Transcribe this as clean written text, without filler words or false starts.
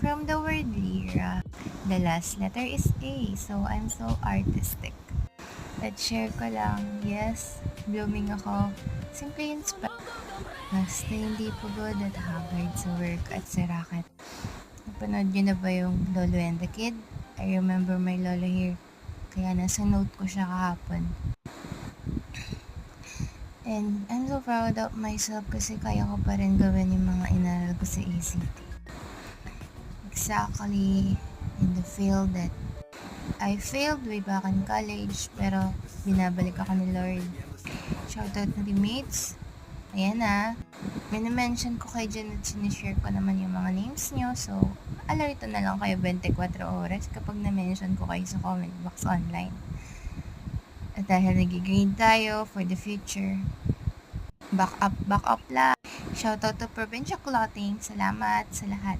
from the word lira. The last letter is A, so I'm so artistic. At share ko lang, yes, blooming ako. Simply inspired. Basta hindi pagod at haggard sa work at sa racket. Napanood niyo na ba yung Lolo and the Kid? I remember my lolo here. Kaya nasa note ko siya kahapon. And I'm so proud of myself kasi kaya ko pa rin gawin yung mga inaral ko sa ACT. Exactly in the field that I failed way back in college, pero binabalik ako ni Lord. Shoutout na teammates. Ayan na. Minimension ko kay Jen at sinishare ko naman yung mga names nyo. So, alerto na lang kayo 24 oras kapag na-mention ko kayo sa comment box online. At dahil nag-grade tayo for the future, back up lang. Shoutout to Provincia Clothing. Salamat sa lahat.